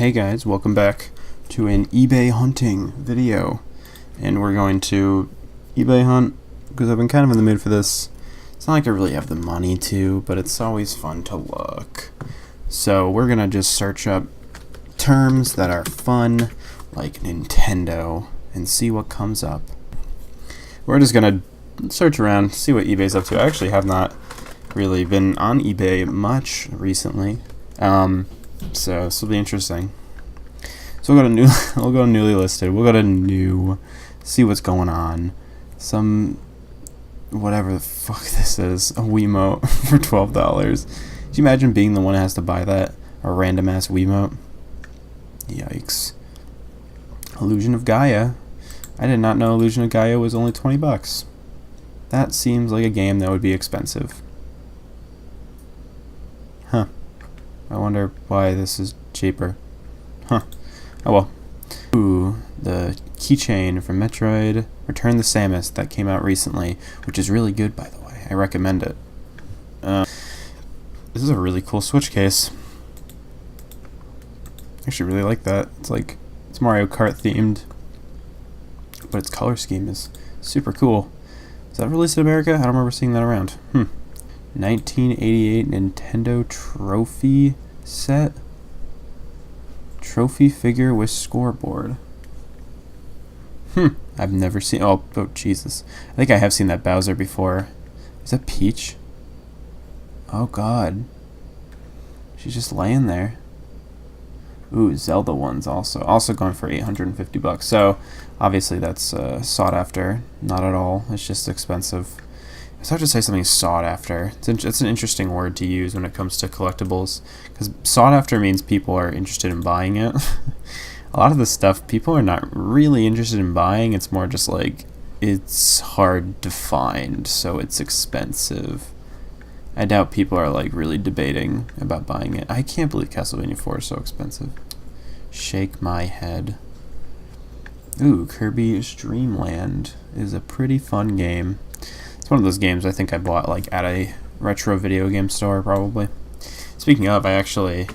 Hey guys, welcome back to an eBay hunting video. And we're going to eBay hunt because I've been kind of in the mood for this. It's not like I really have the money to, but it's always fun to look. So we're gonna just search up terms that are fun, like Nintendo, and see what comes up. We're just gonna search around, see what eBay's up to. I actually have not really been on eBay much recently. So this will be interesting. So we'll go to new. We'll go to newly listed. We'll go to new. See what's going on. Some whatever the fuck this is. A Wiimote for $12. Could you imagine being the one that has to buy that? A random ass Wiimote. Yikes. Illusion of Gaia. I did not know Illusion of Gaia was only $20. That seems like a game that would be expensive. Huh. I wonder why this is cheaper. Huh. Oh well. Ooh, the keychain from Metroid Return the Samus that came out recently, which is really good, by the way. I recommend it. This is a really cool Switch case. I actually really like that. It's Mario Kart themed, but its color scheme is super cool. Is that released in America? I don't remember seeing that around. 1988 Nintendo Trophy set. Trophy figure with scoreboard. I've never seen... Oh, Jesus. I think I have seen that Bowser before. Is that Peach? Oh, God. She's just laying there. Ooh, Zelda ones also. Also going for $850. So, obviously that's sought after. Not at all. It's just expensive. It's hard to say something sought after. It's an interesting word to use when it comes to collectibles, because sought after means people are interested in buying it. A lot of the stuff people are not really interested in buying. It's more just like it's hard to find, so it's expensive. I doubt people are like really debating about buying it. I can't believe Castlevania 4 is so expensive. Shake my head. Ooh, Kirby's Dream Land is a pretty fun game. One of those games I think I bought like at a retro video game store probably. Speaking of, I actually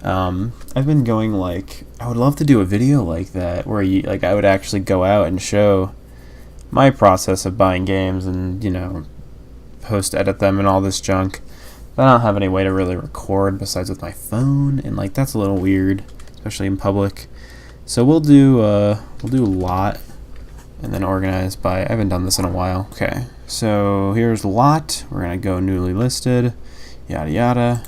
I've been going I would love to do a video like that where I would actually go out and show my process of buying games and post edit them and all this junk. But I don't have any way to really record besides with my phone, and that's a little weird, especially in public. So we'll do a lot and then organize by... I haven't done this in a while. Okay, so here's lot. We're going to go newly listed. Yada yada.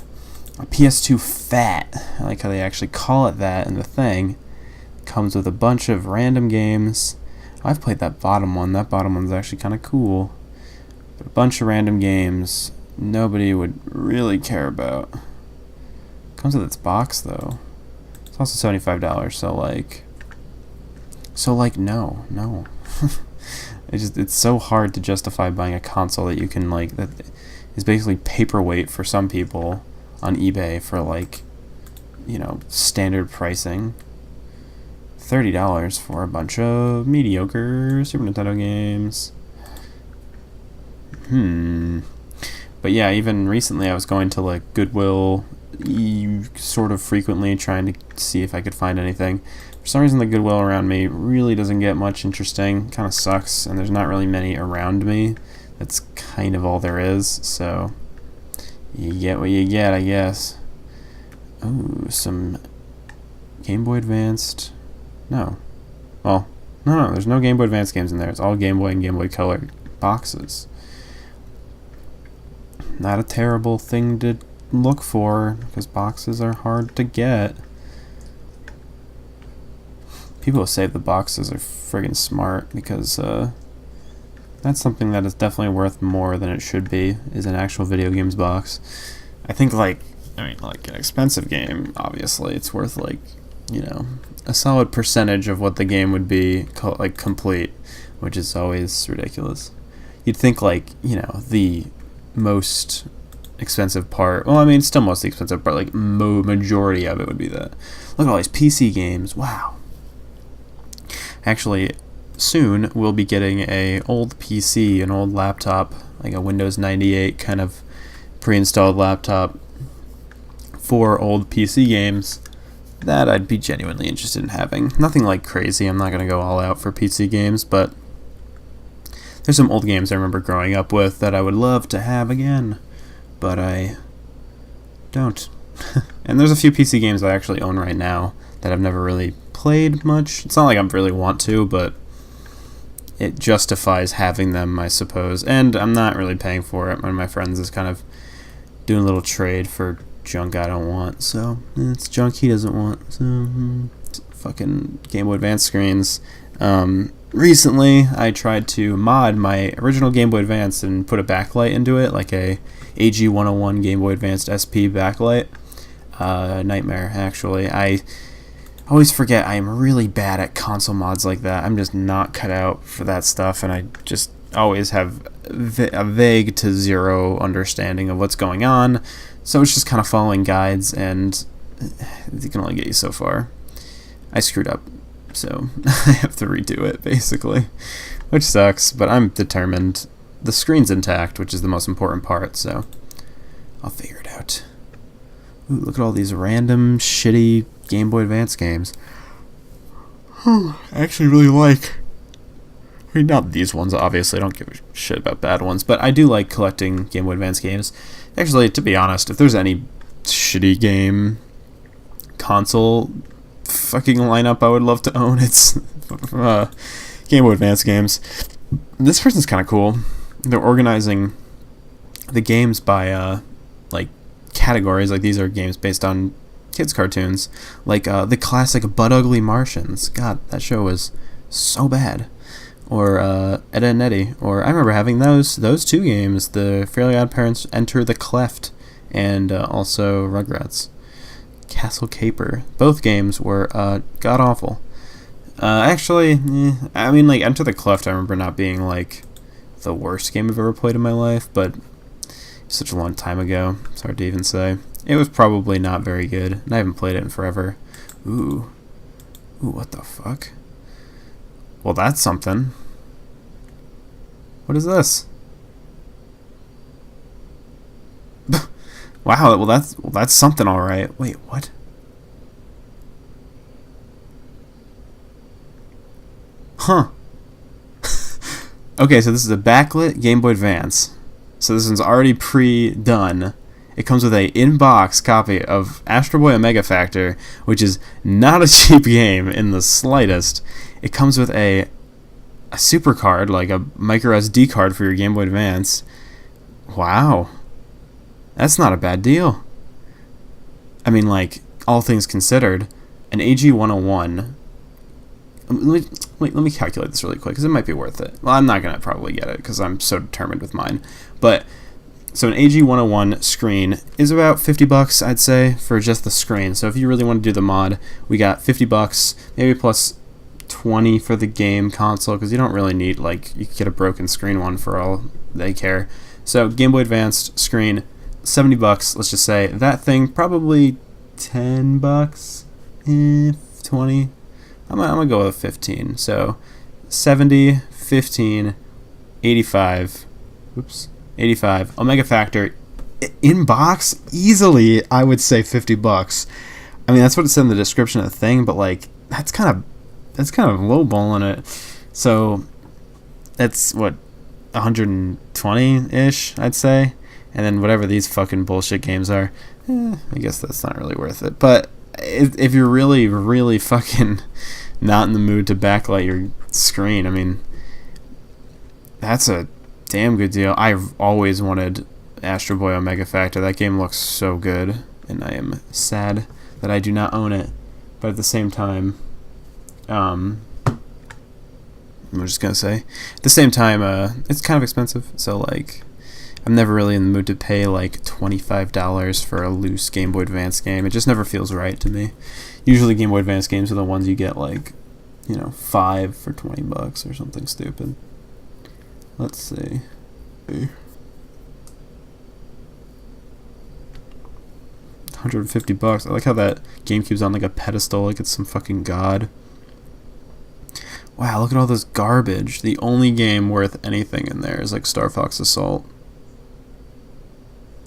A PS2 Fat. I like how they actually call it that in the thing. Comes with a bunch of random games. I've played that bottom one. That bottom one's actually kind of cool. But a bunch of random games nobody would really care about. Comes with its box, though. It's also $75, so no. It's so hard to justify buying a console that you can that is basically paperweight for some people on eBay for standard pricing. $30 for a bunch of mediocre Super Nintendo games. But yeah, even recently I was going to Goodwill sort of frequently, trying to see if I could find anything. For some reason the Goodwill around me really doesn't get much interesting. Kind of sucks, and there's not really many around me. That's kind of all there is, so you get what you get, I guess. Ooh, some Game Boy Advanced. No. Well, no, there's no Game Boy Advance games in there. It's all Game Boy and Game Boy Color boxes. Not a terrible thing to look for, because boxes are hard to get. People say the boxes are friggin' smart, because that's something that is definitely worth more than it should be, is an actual video games box. I think an expensive game, obviously it's worth a solid percentage of what the game would be complete, which is always ridiculous. You'd think the most expensive part, well, I mean, still mostly expensive part, majority of it would be that. Look at all these PC games. Wow. Actually, soon we'll be getting an old PC, an old laptop, like a Windows 98 kind of pre-installed laptop for old PC games that I'd be genuinely interested in having. Nothing like crazy. I'm not going to go all out for PC games, but there's some old games I remember growing up with that I would love to have again, but I don't. And there's a few PC games I actually own right now that I've never really played much. It's not like I really want to, but it justifies having them, I suppose. And I'm not really paying for it. One of my friends is kind of doing a little trade for junk I don't want. So it's junk he doesn't want. So fucking Game Boy Advance screens. Recently, I tried to mod my original Game Boy Advance and put a backlight into it, like a AG101 Game Boy Advanced SP backlight. Nightmare, actually. I always forget I am really bad at console mods like that. I'm just not cut out for that stuff, and I just always have a vague to zero understanding of what's going on. So it's just kind of following guides, and it can only get you so far. I screwed up, so I have to redo it, basically, which sucks, but I'm determined. The screen's intact, which is the most important part, so I'll figure it out. Ooh, look at all these random, shitty Game Boy Advance games. I actually really like... I mean, not these ones, obviously. I don't give a shit about bad ones, but I do like collecting Game Boy Advance games. Actually, to be honest, if there's any shitty game console fucking lineup I would love to own, it's Game Boy Advance games. This person's kind of cool. They're organizing the games by like categories. Like, these are games based on kids cartoons, like the classic Butt Ugly Martians. God, that show was so bad. Or Ed, Edd n Eddy. Or I remember having those two games, the Fairly Odd Parents Enter the Cleft, and also Rugrats. Castle Caper. Both games were god awful. Actually, I mean, like, Enter the Cleft I remember not being like the worst game I've ever played in my life, but such a long time ago, it's hard to even say. It was probably not very good, and I haven't played it in forever. Ooh, what the fuck? Well, that's something. What is this? Wow, well that's something, all right. Wait, what? Huh. Okay, so this is a backlit Game Boy Advance. So this one's already pre-done. It comes with a in-box copy of Astro Boy Omega Factor, which is not a cheap game in the slightest. It comes with a super card, like a micro SD card for your Game Boy Advance. Wow. That's not a bad deal. I mean, like, all things considered, an AG101... Let me calculate this really quick, because it might be worth it. Well, I'm not going to probably get it, because I'm so determined with mine. But, so an AG101 screen is about $50, I'd say, for just the screen. So if you really want to do the mod, we got $50, maybe plus 20 for the game console, because you don't really need, like, you could get a broken screen one for all they care. So Game Boy Advanced screen, $70, let's just say. That thing, probably $10, 20. I'm gonna go with 15. So 70, 15, 85. Oops, 85. Omega Factor in box, easily I would say $50. I mean, that's what it said in the description of the thing, but like that's kind of lowballing it. So that's what, 120-ish, I'd say. And then whatever these fucking bullshit games are, I guess that's not really worth it. But if you're really, really fucking not in the mood to backlight your screen, I mean, that's a damn good deal. I've always wanted Astro Boy Omega Factor. That game looks so good, and I am sad that I do not own it. But at the same time, I'm just gonna say, at the same time, it's kind of expensive. So like, I'm never really in the mood to pay like $25 for a loose Game Boy Advance game. It just never feels right to me. Usually Game Boy Advance games are the ones you get like, 5 for $20 or something stupid. Let's see. $150. I like how that GameCube's on like a pedestal, like it's some fucking god. Wow, look at all this garbage. The only game worth anything in there is like Star Fox Assault.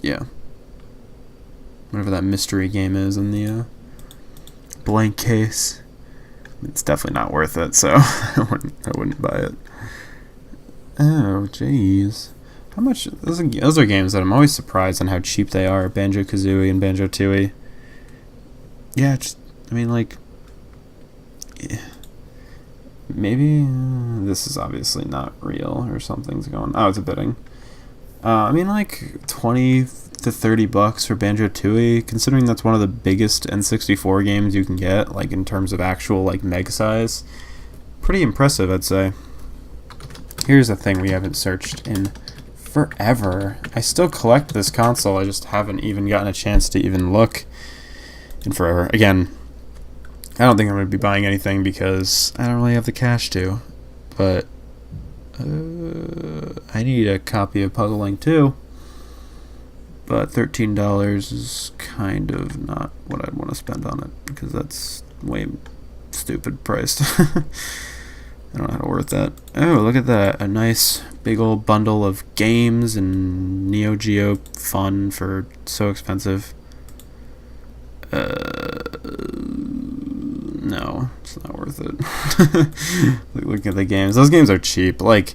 Yeah. Whatever that mystery game is in the blank case. It's definitely not worth it, so I wouldn't buy it. Oh, jeez. How much? Those are games that I'm always surprised on how cheap they are. Banjo-Kazooie and Banjo-Tooie. Yeah, I mean, like, yeah. Maybe this is obviously not real or something's going. Oh, it's a bidding. I mean, like 20 to 30 bucks for Banjo-Tooie, considering that's one of the biggest N64 games you can get, like in terms of actual like meg size. Pretty impressive, I'd say. Here's a thing we haven't searched in forever. I still collect this console, I just haven't even gotten a chance to even look in forever. Again, I don't think I'm going to be buying anything because I don't really have the cash to, but I need a copy of Puzzling 2, but $13 is kind of not what I'd want to spend on it, because that's way stupid priced. I don't know how to worth that. Oh, look at that. A nice big old bundle of games and Neo Geo fun for so expensive. No, it's not worth it. Look at the games. Those games are cheap. Like,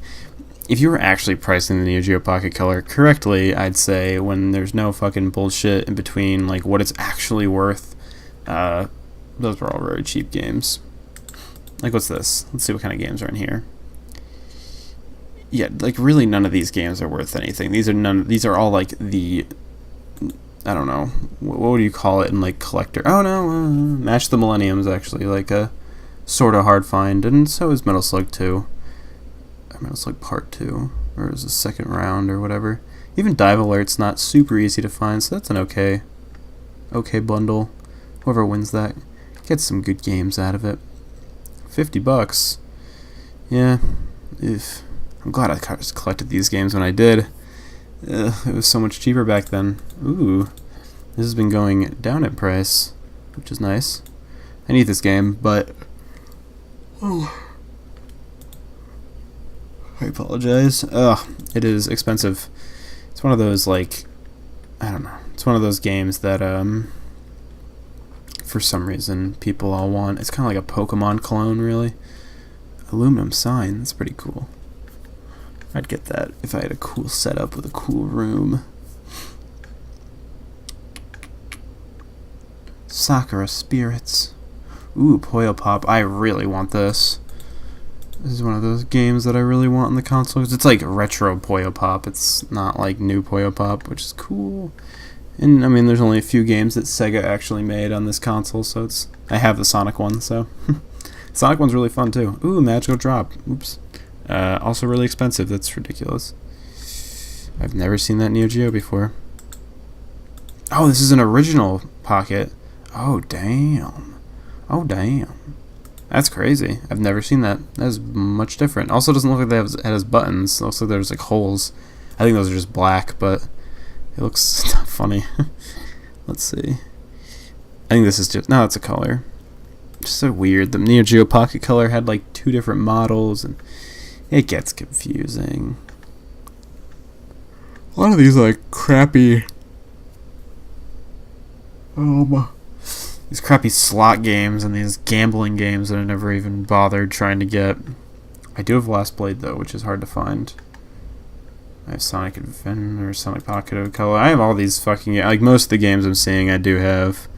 if you were actually pricing the Neo Geo Pocket Color correctly, I'd say when there's no fucking bullshit in between, like what it's actually worth, those were all very cheap games. Like, what's this? Let's see what kind of games are in here. Yeah, like really none of these games are worth anything. These are all like the, I don't know, what would you call it in like collector? Oh no, Match the Millennium's actually like a sort of hard find, and so is Metal Slug 2. Metal Slug Part 2, or is the second round or whatever. Even Dive Alert's not super easy to find, so that's an okay bundle. Whoever wins that gets some good games out of it. 50 bucks. Yeah, I'm glad I collected these games when I did. It was so much cheaper back then. Ooh, this has been going down in price, which is nice. I need this game, but I apologize. It is expensive. It's one of those, like, I don't know. It's one of those games that for some reason people all want. It's kind of like a Pokemon clone, really. Aluminum sign. That's pretty cool. I'd get that if I had a cool setup with a cool room. Sakura Spirits. Ooh, Puyo Pop. I really want this. This is one of those games that I really want on the console. It's like retro Puyo Pop. It's not like new Puyo Pop, which is cool. And I mean, there's only a few games that Sega actually made on this console, so I have the Sonic one, so Sonic one's really fun too. Ooh, Magical Drop. Oops. Also really expensive. That's ridiculous. I've never seen that Neo Geo before. Oh, this is an original Pocket. Oh, damn. Oh, damn. That's crazy. I've never seen that. That is much different. Also, doesn't look like it has buttons. It looks like there's like holes. I think those are just black, but it looks funny. Let's see. I think this is just... No, it's a color. Just so weird. The Neo Geo Pocket Color had like 2 different models, and it gets confusing. A lot of these like crappy... these crappy slot games and these gambling games that I never even bothered trying to get. I do have Last Blade though, which is hard to find. I have Sonic Adventure, Sonic Pocket Color. I have all these fucking, like most of the games I'm seeing I do have.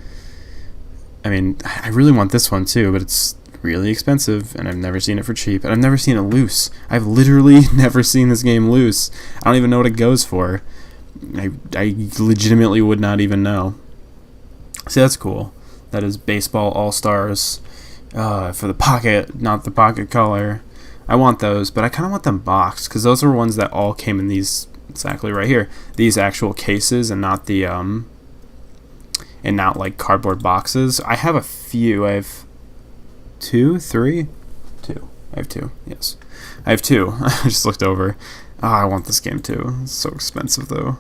I mean, I really want this one too, but it's really expensive, and I've never seen it for cheap, and I've never seen it loose. I've literally never seen this game loose. I don't even know what it goes for. I legitimately would not even know. See, that's cool. That is Baseball All-Stars for the Pocket, not the Pocket Color. I want those, but I kind of want them boxed, because those are ones that all came in these, exactly right here, these actual cases, and not the, and not like cardboard boxes. I have a few. I have 2, 3? 2. I have 2, yes. I have 2. I just looked over. Oh, I want this game too. It's so expensive though.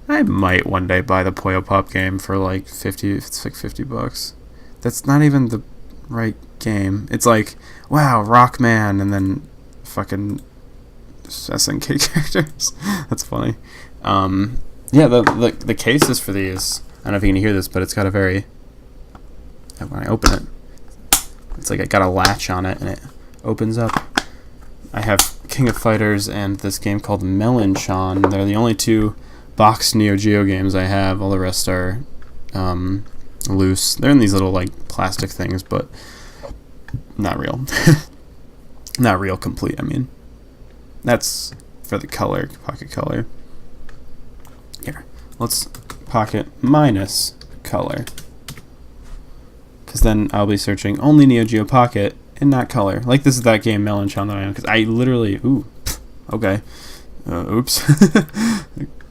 I might one day buy the Puyo Pop game for like 50, it's like 50 bucks. That's not even the right game. It's like, wow, Rockman, and then fucking SNK characters. That's funny. Yeah, the cases for these, I don't know if you can hear this, but it's got a very when I open it, it's like I got a latch on it and it opens up. I have King of Fighters and this game called Melanchon. They're the only two boxed Neo Geo games I have. All the rest are loose. They're in these little like plastic things, but not real. Not real complete, I mean. That's for the color, pocket color. Here, let's pocket minus color. Because then I'll be searching only Neo Geo Pocket and not color. Like this is that game Melanchon that I am. Because I literally, okay. Oops.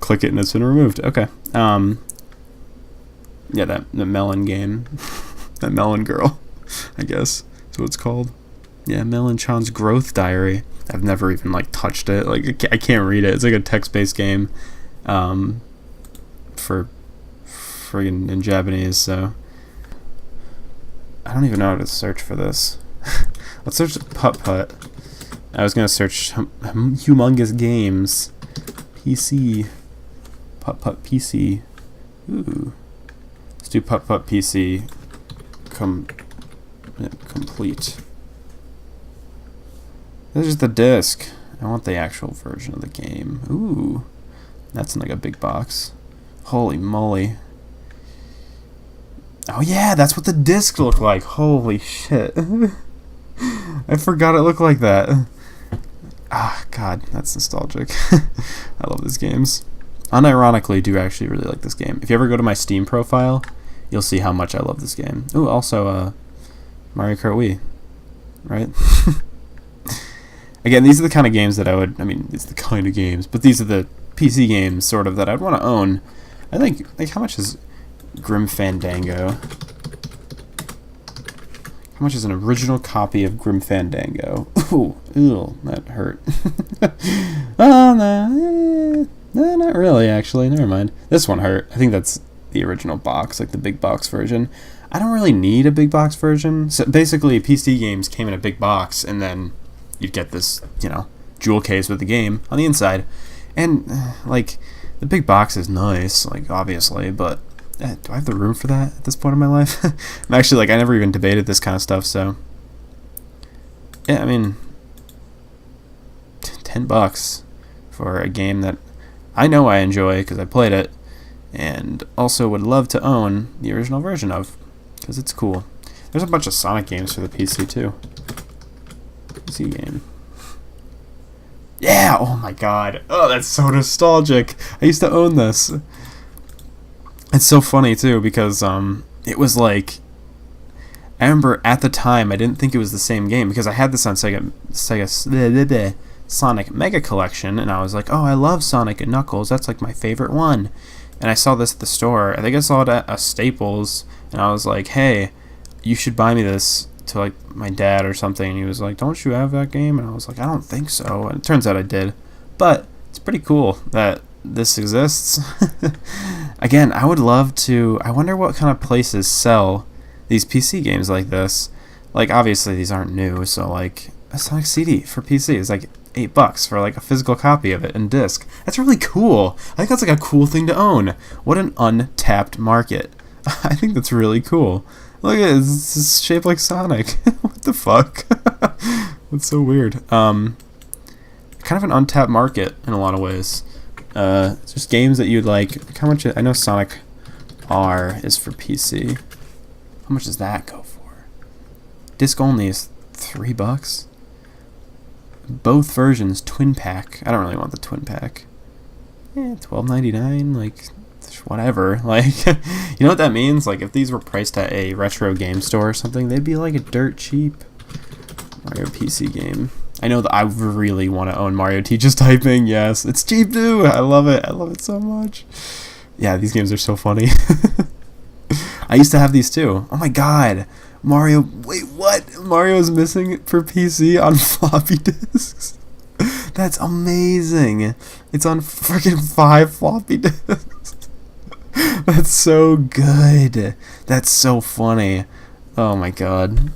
Click it and it's been removed. Okay. Yeah, that melon game. That melon girl, I guess is what it's called. Yeah, Melanchon's Growth Diary. I've never even like touched it. Like I can't read it. It's like a text-based game, for friggin' in Japanese. So I don't even know how to search for this. Let's search Putt Putt. I was gonna search humongous games, PC, Putt Putt PC. Ooh, let's do Putt Putt PC. Complete. This is the disc. I want the actual version of the game. Ooh, that's in like a big box. Holy moly. Oh yeah, that's what the disc looked like. Holy shit. I forgot it looked like that. Ah, God, that's nostalgic. I love these games. Unironically, do actually really like this game. If you ever go to my Steam profile, you'll see how much I love this game. Ooh, also, Mario Kart Wii. Right? Again, these are the kind of games that I would, I mean, it's the kind of games, but these are the PC games, sort of, that I'd want to own. I think, like, how much is Grim Fandango? How much is an original copy of Grim Fandango? Ooh, ew, that hurt. Oh, no, not really, actually, never mind. This one hurt. I think that's the original box, like the big box version. I don't really need a big box version. So basically, PC games came in a big box, and then you'd get this, you know, jewel case with the game on the inside. And, like, the big box is nice, like, obviously, but do I have the room for that at this point in my life? I'm actually, like, I never even debated this kind of stuff, so. Yeah, I mean, $10 for a game that I know I enjoy because I played it, and also would love to own the original version of, because it's cool. There's a bunch of Sonic games for the PC, too. PC game. Yeah! Oh my god. Oh, that's so nostalgic. I used to own this. It's so funny too because it was like, I remember at the time I didn't think it was the same game because I had this on Sega Sonic Mega Collection, and I was like, oh, I love Sonic and Knuckles. That's like my favorite one. And I saw this at the store. I think I saw it at Staples, and I was like, hey, you should buy me this, to like my dad or something, and he was like, don't you have that game? And I was like, I don't think so, and it turns out I did. But it's pretty cool that this exists. Again, I would love to, I wonder what kind of places sell these PC games like this. Like, obviously these aren't new, so like a Sonic CD for PC is like $8 for like a physical copy of it and disc. That's really cool. I think that's like a cool thing to own. What an untapped market. I think that's really cool. Look at it, it's shaped like Sonic. What the fuck? That's so weird. Kind of an untapped market in a lot of ways. It's just games that you'd like. How much? I know Sonic R is for PC. How much does that go for? Disc only is $3. Both versions, twin pack. I don't really want the twin pack. $12.99. Like, whatever. Like, you know what that means? Like, if these were priced at a retro game store or something, they'd be like a dirt cheap Mario PC game. I know that I really want to own Mario Teaches Typing. Yes, it's cheap too. I love it. I love it so much. Yeah, these games are so funny. I used to have these too. Oh my god. Mario. Wait, what? Mario is missing for PC on floppy disks. That's amazing. It's on freaking 5 floppy disks. That's so good. That's so funny. Oh my god.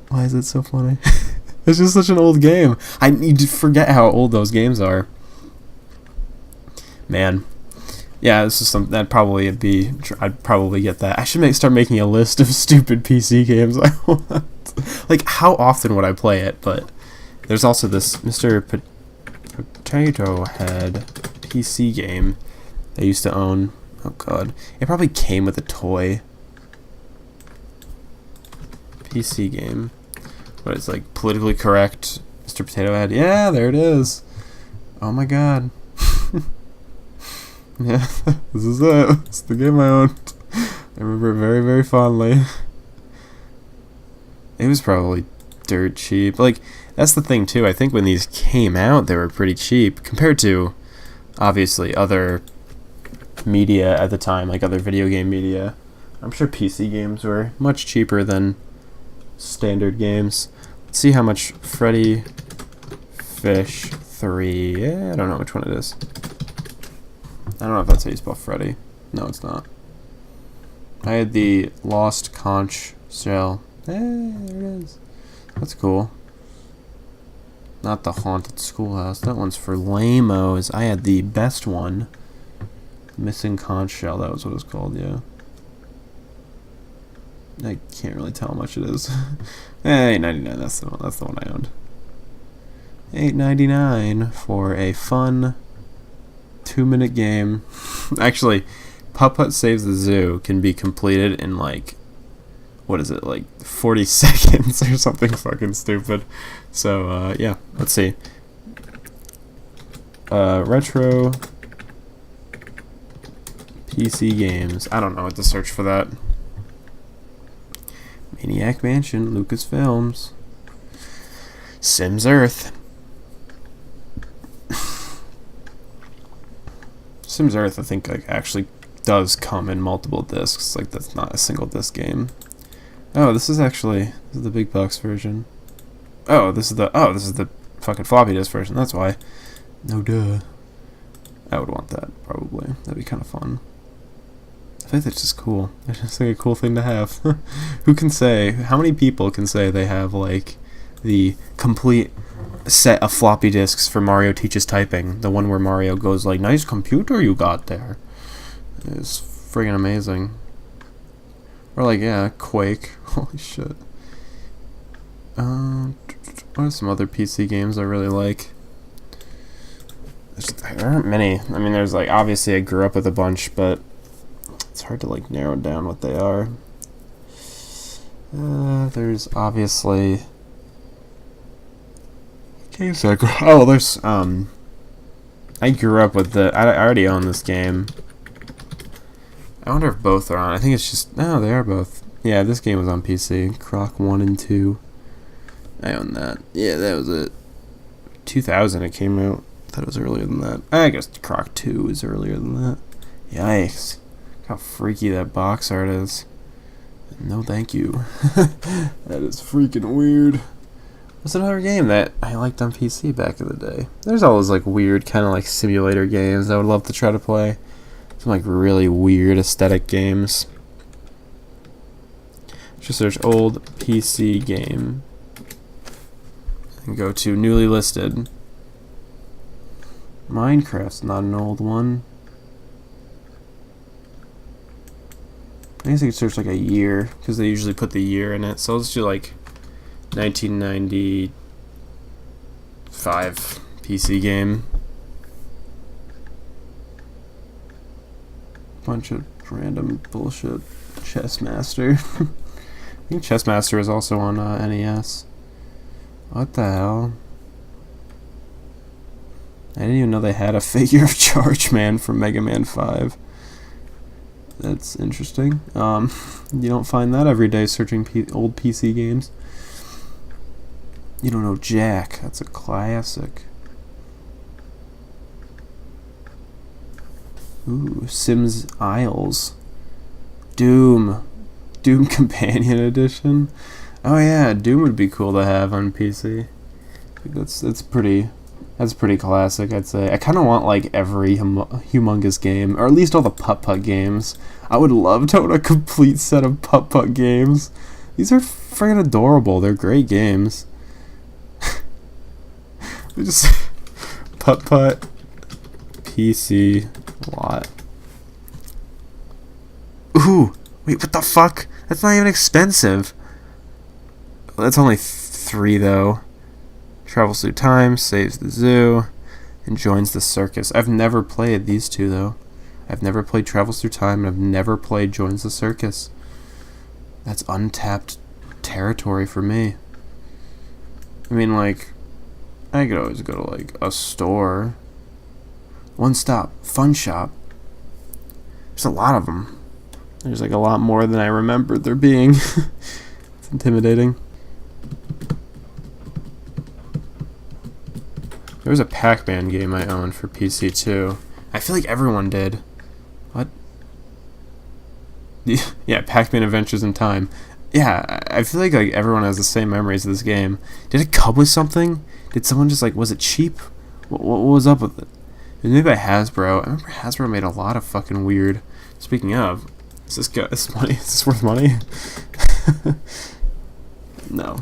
Why is it so funny? It's just such an old game. You forget how old those games are. Man. Yeah, this is something that'd probably be. I'd probably get that. I should start making a list of stupid PC games I want. Like, how often would I play it? But there's also this Mr. Potato Head PC game I used to own. Oh god, it probably came with a toy. PC game. What is like politically correct? Mr. Potato Head. Yeah, there it is. Oh my god. Yeah, this is it. It's the game I owned. I remember it very, very fondly. It was probably dirt cheap. Like, that's the thing too. I think when these came out, they were pretty cheap compared to, obviously, other media at the time, like other video game media. I'm sure PC games were much cheaper than standard games. Let's see how much Freddy Fish 3. Yeah, I don't know which one it is. I don't know if that's how you spell Freddy. No, it's not. I had the Lost Conch Shell. There it is. That's cool. Not the Haunted Schoolhouse. That one's for lame-os. I had the best one. Missing Conch Shell. That was what it was called, yeah. I can't really tell how much it is. $8.99. That's the one. That's the one I owned. $8.99 for a fun 2-minute game. Actually, Putt-Putt Saves the Zoo can be completed in like, what is it, like 40 seconds or something fucking stupid. So yeah, let's see. Retro PC games. I don't know what to search for that. Maniac Mansion, Lucasfilms, Sims Earth. Sims Earth, I think, like, actually does come in multiple discs. Like, that's not a single disc game. Oh, this is the big box version. Oh, this is the fucking floppy disk version. That's why. No duh. I would want that probably. That'd be kind of fun. I think that's just cool. It's just like a cool thing to have. Who can say? How many people can say they have like the complete set of floppy disks for Mario Teaches Typing? The one where Mario goes like, "Nice computer you got there." It's friggin' amazing. Or like, yeah, Quake. Holy shit. What are some other PC games I really like? There aren't many. I mean, there's like, obviously I grew up with a bunch, but it's hard to like narrow down what they are. There's obviously games that there's I grew up with I already own this game. I wonder if both are on. I think it's just no, they are both. Yeah, this game was on PC. Croc 1 and 2. I own that. Yeah, that was it. 2000 it came out. I thought it was earlier than that. I guess Croc 2 is earlier than that. Yikes. Look how freaky that box art is. No thank you. That is freaking weird. What's another game that I liked on PC back in the day? There's always like weird kind of like simulator games I would love to try to play. Some like really weird aesthetic games. Just search old PC game and go to newly listed. Minecraft's not an old one. I guess I could search like a year because they usually put the year in it. So let's do like 1995 PC game. Bunch of random bullshit. Chessmaster. I think Chessmaster is also on NES. What the hell? I didn't even know they had a figure of Charge Man from Mega Man 5. That's interesting. You don't find that every day searching old PC games. You don't know Jack. That's a classic. Ooh, Sims Isles. Doom Companion Edition. Oh yeah, Doom would be cool to have on PC. That's pretty classic, I'd say. I kind of want like every humongous game, or at least all the Putt-Putt games. I would love to own a complete set of Putt-Putt games. These are friggin' adorable. They're great games. They just Putt-Putt PC lot. Ooh, wait, what the fuck? That's not even expensive. That's only 3 though. Travels through time, saves the zoo, and joins the circus. I've never played these 2 though. I've never played Travels Through Time, and I've never played Joins the Circus. That's untapped territory for me. I mean, like, I could always go to, like, a store. One Stop, Fun Shop. There's a lot of them. There's, like, a lot more than I remembered there being. It's intimidating. There was a Pac-Man game I owned for PC, too. I feel like everyone did. What? Yeah, Pac-Man Adventures in Time. Yeah, I feel like everyone has the same memories of this game. Did it come with something? Did someone just, like, was it cheap? What was up with it? It was made by Hasbro. I remember Hasbro made a lot of fucking weird... Speaking of, is this money? Is this worth money? No.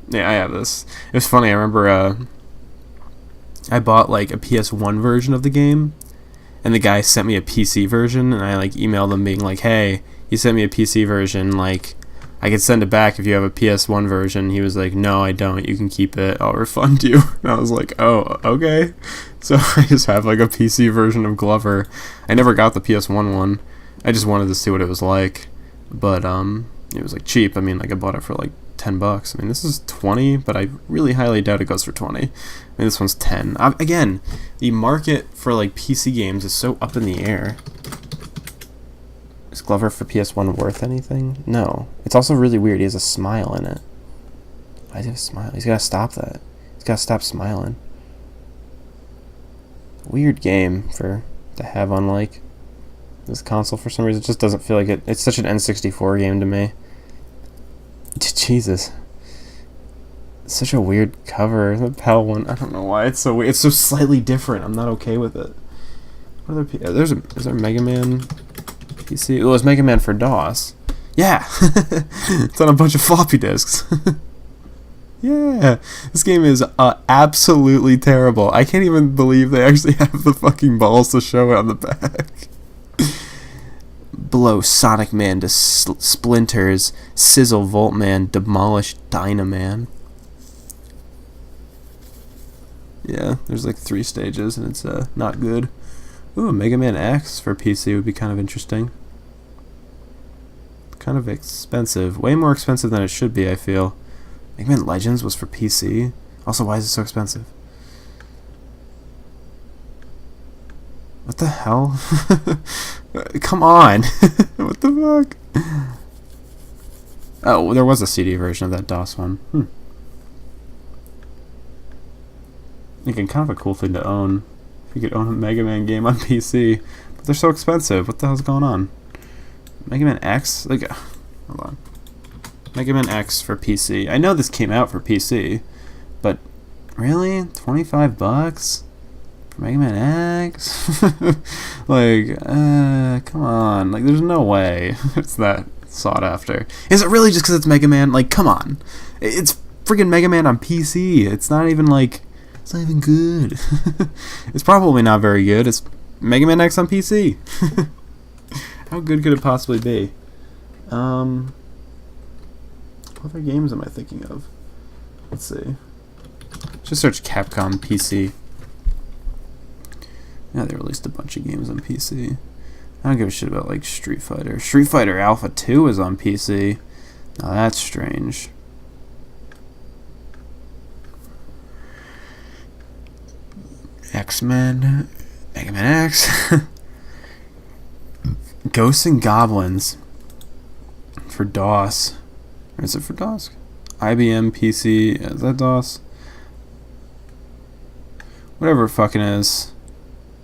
Yeah, I have this. It was funny, I remember, I bought, like, a PS1 version of the game, and the guy sent me a PC version, and I, like, emailed him being like, hey, he sent me a PC version, like, I could send it back if you have a PS1 version. He was like, no, I don't. You can keep it. I'll refund you. And I was like, oh, okay. So I just have, like, a PC version of Glover. I never got the PS1 one. I just wanted to see what it was like. But, it was, like, cheap. I mean, like, I bought it for, like, $10. I mean, this is 20, but I really highly doubt it goes for 20. I mean, this one's 10. Again, the market for, like, PC games is so up in the air. Is Glover for PS1 worth anything? No. It's also really weird. He has a smile in it. Why does he have a smile? He's got to stop that. He's got to stop smiling. Weird game to have on, like, this console for some reason. It just doesn't feel like it. It's such an N64 game to me. Jesus. It's such a weird cover. The PAL one, I don't know why it's so weird. It's so slightly different. I'm not okay with it. What other is there Mega Man PC? Oh, it's Mega Man for DOS. Yeah! It's on a bunch of floppy disks. Yeah! This game is absolutely terrible. I can't even believe they actually have the fucking balls to show it on the back. Blow Sonic Man to splinters, sizzle Voltman, demolish Dynaman. Yeah, there's like 3 stages and it's not good. Ooh, Mega Man X for PC would be kind of interesting. Kind of expensive. Way more expensive than it should be, I feel. Mega Man Legends was for PC. Also, why is it so expensive? What the hell? Come on! What the fuck? Oh, there was a CD version of that DOS one. Again, kind of a cool thing to own. If you could own a Mega Man game on PC. But they're so expensive. What the hell's going on? Mega Man X? Like, hold on. Mega Man X for PC. I know this came out for PC, but really? $25? For Mega Man X? Like, come on. Like, there's no way it's that sought after. Is it really just because it's Mega Man? Like, come on. It's friggin' Mega Man on PC. It's not even, like, it's not even good. It's probably not very good. It's Mega Man X on PC. How good could it possibly be? What other games am I thinking of? Let's see. Just search Capcom PC. Yeah, they released a bunch of games on PC. I don't give a shit about, like, Street Fighter. Street Fighter Alpha 2 is on PC. Now that's strange. X-Men. Mega Man X. Ghosts and Goblins. For DOS. Or is it for DOS? IBM PC. Is that DOS? Whatever it fucking is.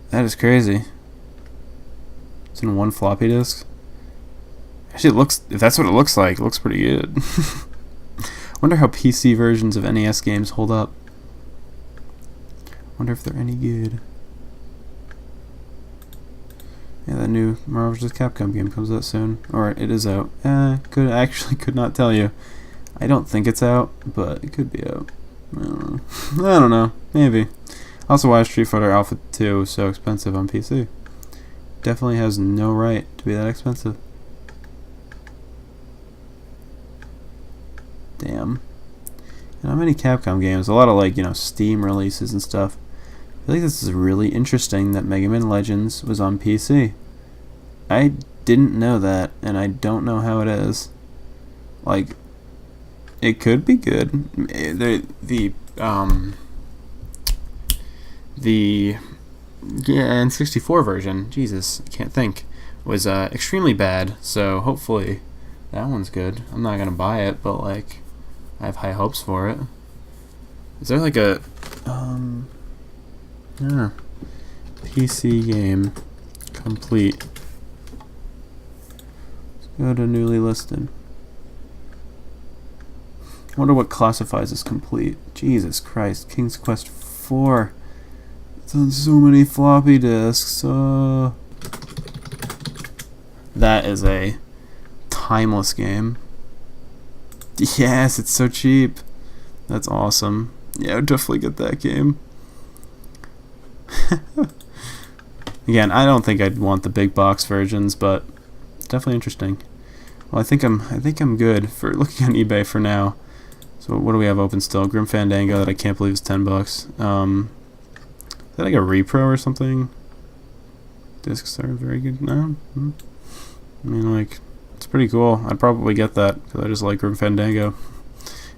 That is crazy. It's in 1 floppy disk. Actually, it looks, if that's what it looks like, it looks pretty good. Wonder how PC versions of NES games hold up. Wonder if they're any good. Yeah, that new Marvel vs. Capcom game comes out soon. Or it is out. Could not tell you. I don't think it's out, but it could be out. I don't know. Maybe. Also, why is Street Fighter Alpha 2 so expensive on PC? Definitely has no right to be that expensive. not many Capcom games. A lot of, like, you know, Steam releases and stuff. I feel like this is really interesting that Mega Man Legends was on PC. I didn't know that, and I don't know how it is. Like, it could be good. The N64 version, Jesus, I can't think, was extremely bad, so hopefully that one's good. I'm not gonna buy it, but like, I have high hopes for it. Is there like a PC game complete? Let's go to newly listed. Wonder what classifies as complete. Jesus Christ, King's Quest 4. It's on so many floppy disks. That is a timeless game. Yes, it's so cheap. That's awesome. Yeah, I would definitely get that game. Again, I don't think I'd want the big box versions, but definitely interesting. Well, I think I'm good for looking on eBay for now. So what do we have open still? Grim Fandango that I can't believe is $10. Is that like a repro or something? Discs are very good. No, I mean, like, it's pretty cool. I'd probably get that because I just like Grim Fandango,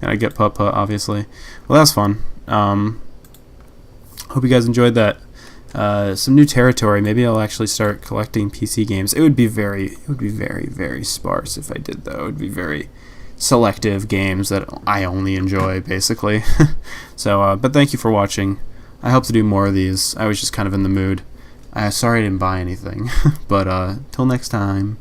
and I get Putt Putt, obviously. Well, that's fun. Hope you guys enjoyed that. Some new territory. Maybe I'll actually start collecting PC games. It would be very, very sparse if I did, though. It would be very selective games that I only enjoy, basically. So, but thank you for watching. I hope to do more of these. I was just kind of in the mood. Sorry I didn't buy anything. But till next time.